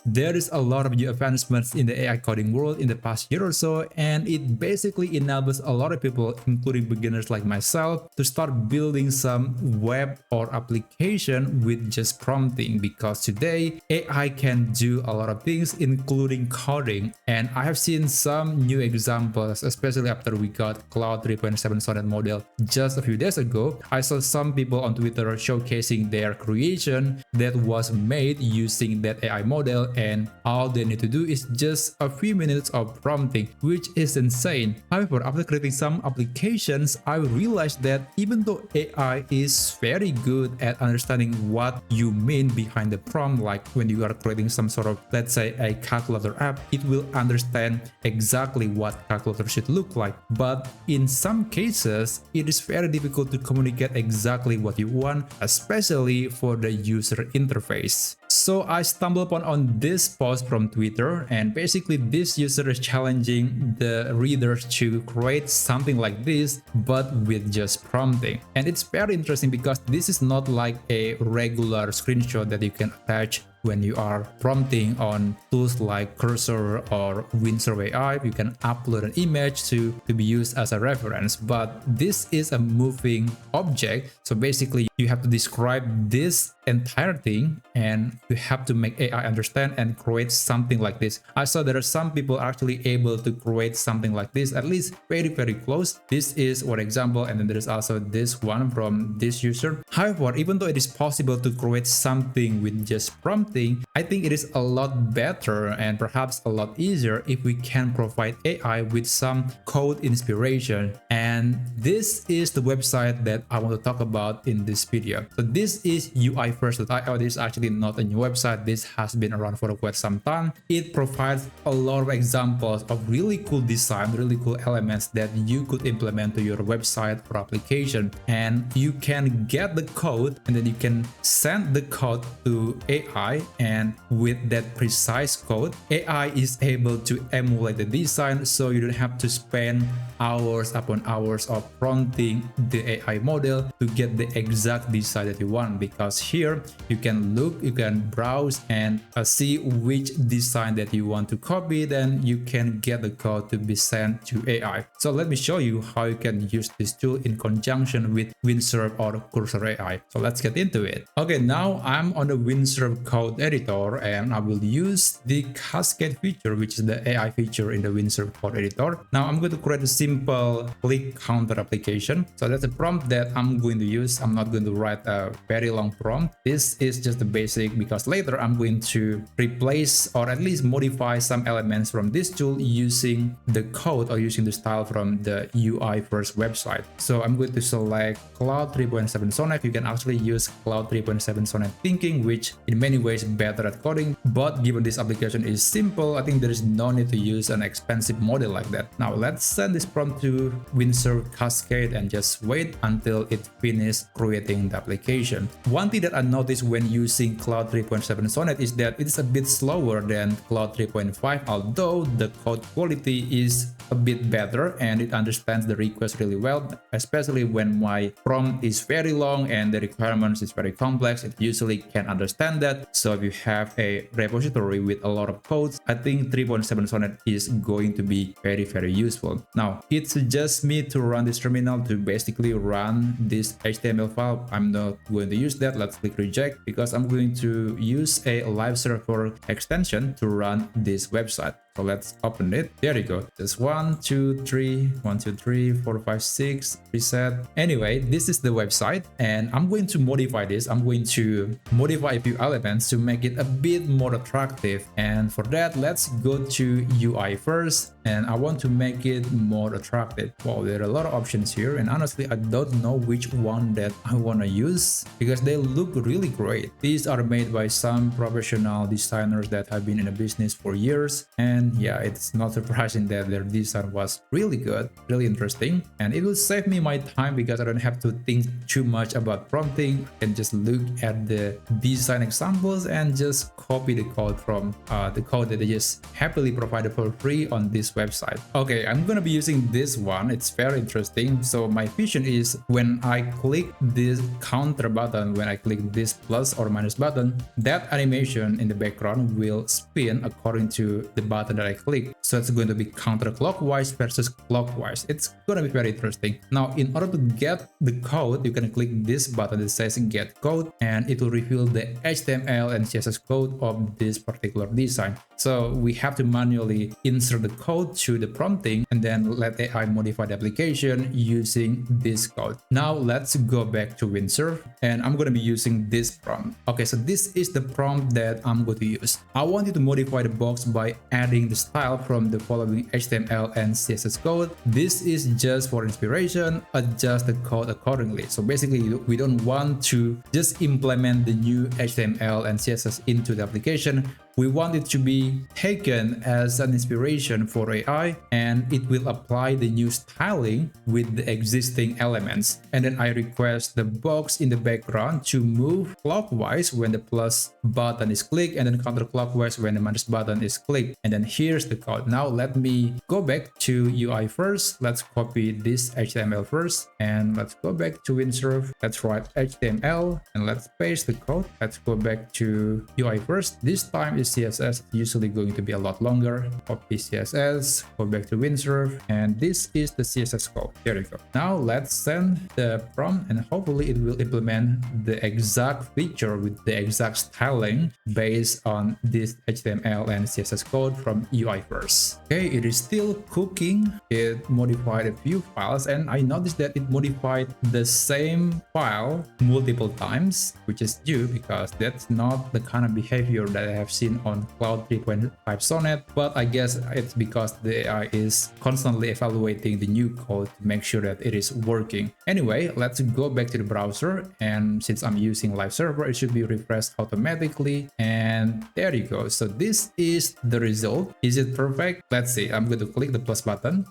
there is a lot of new advancements in the AI coding world in the past year or so, and it basically enables a lot of people, including beginners like myself, to start building some web or application with just prompting, because today AI can do a lot of things, including coding. And I have seen some new examples, especially after we got Cloud 3.7 Sonnet model just a few days ago. I saw some people on Twitter showcasing their creation that was made using that AI model, and all they need to do is just a few minutes of prompting, which is insane. However, after creating some applications, I realized that even though AI is very good at understanding what you mean behind the prompt, like when you are creating some sort of, let's say, a calculator app, it will understand exactly what calculator should look like. But in some cases, it is very difficult to communicate exactly what you want, especially for the user interface. So I stumbled on this post from Twitter, and basically this user is challenging the readers to create something like this, but with just prompting. And it's very interesting because this is not like a regular screenshot that you can attach when you are prompting on tools like Cursor or Windsurf AI. You can upload an image to be used as a reference, but this is a moving object. So basically you have to describe this entire thing, and you have to make AI understand and create something like this. I saw there are some people actually able to create something like this, at least very close. This is one example, and then there is also this one from this user. However, even though it is possible to create something with just prompting, I think it is a lot better and perhaps a lot easier if we can provide AI with some code inspiration. And this is the website that I want to talk about in this video. So this is UIFirst.io. This is actually not a new website. This has been around for quite some time. It provides a lot of examples of really cool design, really cool elements that you could implement to your website or application. And you can get the code, and then you can send the code to AI, and with that precise code, AI is able to emulate the design, so you don't have to spend hours upon hours of prompting the AI model to get the exact design that you want. Because here you can look, you can browse and see which design that you want to copy, then you can get the code to be sent to AI. So let me show you how you can use this tool in conjunction with Windsurf or Cursor AI. So let's get into it. Okay, now I'm on the Windsurf code editor, and I will use the cascade feature, which is the AI feature in the Windsurf code editor. Now I'm going to create a simple click counter application. So that's a prompt that I'm going to use. I'm not going to write a very long prompt. This is just the basic, because later I'm going to replace or at least modify some elements from this tool using the code or using the style from the UIFirst website. So I'm going to select Cloud 3.7 Sonnet. You can actually use Cloud 3.7 Sonnet thinking, which in many ways better at coding, but given this application is simple, I think there is no need to use an expensive model like that. Now let's send this prompt to Windsurf Cascade and just wait until it finishes creating the application. One thing that I noticed when using Cloud 3.7 Sonnet is that it is a bit slower than Cloud 3.5, although the code quality is a bit better and it understands the request really well, especially when my prompt is very long and the requirements is very complex. It usually can understand that. So if you have a repository with a lot of codes, I think 3.7 Sonnet is going to be very useful. Now it suggests me to run this terminal to basically run this HTML file. I'm not going to use that. Let's click reject, because I'm going to use a live server extension to run this website. So let's open it. There you go. Just 1, 2, 3, 1, 2, 3, 4, 5, 6, reset. Anyway, this is the website, and I'm going to modify this. I'm going to modify a few elements to make it a bit more attractive. And for that, let's go to UIFirst, and I want to make it more attractive. Wow, there are a lot of options here, and honestly, I don't know which one that I want to use because they look really great. These are made by some professional designers that have been in the business for years, and and yeah, it's not surprising that their design was really good, really interesting, and it will save me my time because I don't have to think too much about prompting. I can just look at the design examples and just copy the code from the code that they just happily provided for free on this website. Okay, I'm gonna be using this one. It's very interesting. So my vision is when I click this counter button, when I click this plus or minus button, that animation in the background will spin according to the button that I click. So it's going to be counterclockwise versus clockwise. It's gonna be very interesting. Now, in order to get the code, you can click this button that says get code, and it will reveal the HTML and CSS code of this particular design. So we have to manually insert the code to the prompting and then let AI modify the application using this code. Now let's go back to Windsurf, and I'm going to be using this prompt. Okay, so this is the prompt that I'm going to use. I want you to modify the box by adding the style from the following HTML and CSS code. This is just for inspiration. Adjust the code accordingly. So basically, we don't want to just implement the new HTML and CSS into the application. We want it to be taken as an inspiration for AI, and it will apply the new styling with the existing elements. And then I request the box in the background to move clockwise when the plus button is clicked, and then counterclockwise when the minus button is clicked. And then here's the code. Now let me go back to UI first. Let's copy this HTML first, and let's go back to Windsurf. Let's write HTML and let's paste the code. Let's go back to UI first. This time CSS, usually going to be a lot longer. Copy CSS, go back to Windsurf, and this is the CSS code. There you go. Now let's send the prompt, and hopefully it will implement the exact feature with the exact styling based on this HTML and CSS code from UI first. Okay, it is still cooking. It modified a few files, and I noticed that it modified the same file multiple times, which is due because that's not the kind of behavior that I have seen on Cloud 3.5 Sonnet, but I guess it's because the AI is constantly evaluating the new code to make sure that it is working. Anyway, let's go back to the browser, and since I'm using live server, it should be refreshed automatically, and there you go. So this is the result. Is it perfect? Let's see. I'm going to click the plus button.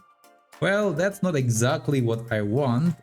Well, that's not exactly what I want,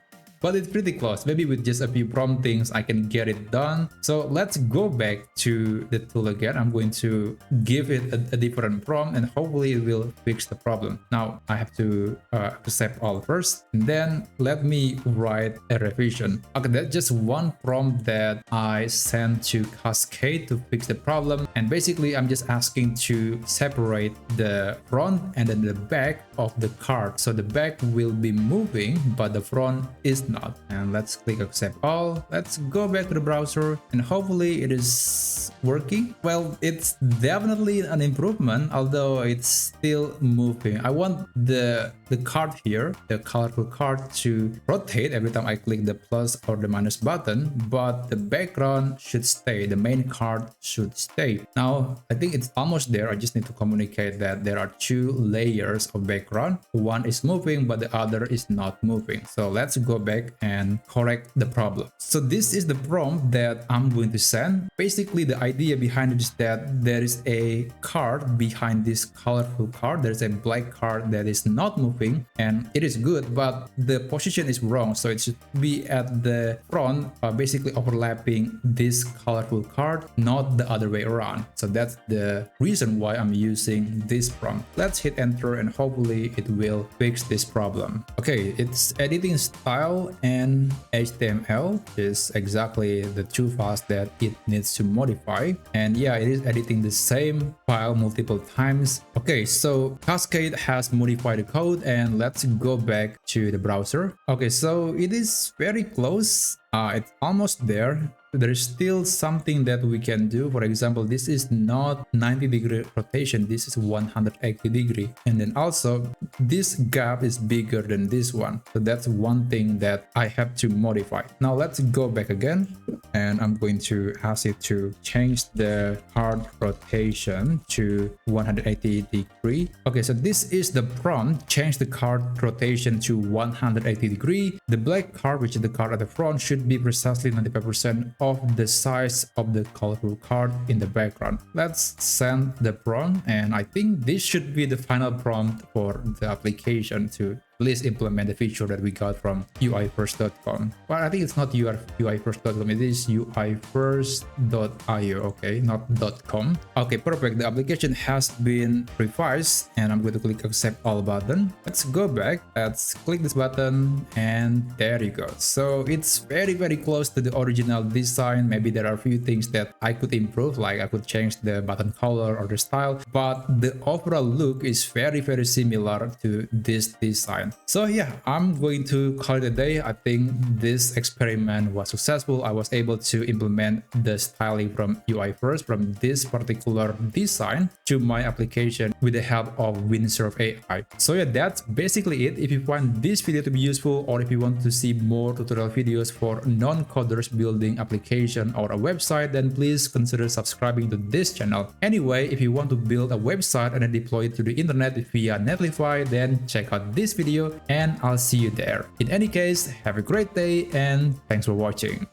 but it's pretty close. Maybe with just a few promptings, I can get it done. So let's go back to the tool again. I'm going to give it a different prompt, and hopefully it will fix the problem. Now I have to accept all first, and then let me write a revision. Okay, that's just one prompt that I sent to Cascade to fix the problem. And basically, I'm just asking to separate the front and then the back of the card. So the back will be moving, but the front is not. And let's click accept all. Let's go back to the browser, and hopefully it is working. Well, it's definitely an improvement, although it's still moving. I want the card here, the colorful card, to rotate every time I click the plus or the minus button, but the background should stay. The main card should stay. Now I think it's almost there. I just need to communicate that there are two layers of background. One is moving, but the other is not moving. So let's go back and correct the problem. So this is the prompt that I'm going to send. Basically, the idea behind it is that there is a card behind this colorful card. There's a black card that is not moving, and it is good, but the position is wrong. So it should be at the front, basically overlapping this colorful card, not the other way around. So that's the reason why I'm using this prompt. Let's hit enter, and hopefully it will fix this problem. Okay, it's editing style and HTML is exactly the two files that it needs to modify. And yeah, it is editing the same file multiple times. Okay, so Cascade has modified the code, and let's go back to the browser. Okay, so it is very close. It's almost there. There is still something that we can do. For example, this is not 90-degree rotation, this is 180-degree. And then also this gap is bigger than this one. So that's one thing that I have to modify. Now let's go back again, and I'm going to ask it to change the card rotation to 180-degree. Okay, so this is the prompt. Change the card rotation to 180-degree. The black card, which is the card at the front, should be precisely 95% of the size of the colorful card in the background. Let's send the prompt, and I think this should be the final prompt for the application to please implement the feature that we got from uifirst.com. But I think it's not uifirst.com, it is uifirst.io, okay, not .com. Okay, perfect. The application has been revised, and I'm going to click accept all button. Let's go back, let's click this button, and there you go. So it's very close to the original design. Maybe there are a few things that I could improve, like I could change the button color or the style, but the overall look is very similar to this design. So yeah, I'm going to call it a day. I think this experiment was successful. I was able to implement the styling from uifirst, from this particular design, to my application with the help of Windsurf AI. So yeah, that's basically it. If you find this video to be useful, or if you want to see more tutorial videos for non-coders building application or a website, then please consider subscribing to this channel. Anyway, if you want to build a website and then deploy it to the internet via Netlify, then check out this video and I'll see you there. In any case, have a great day and thanks for watching.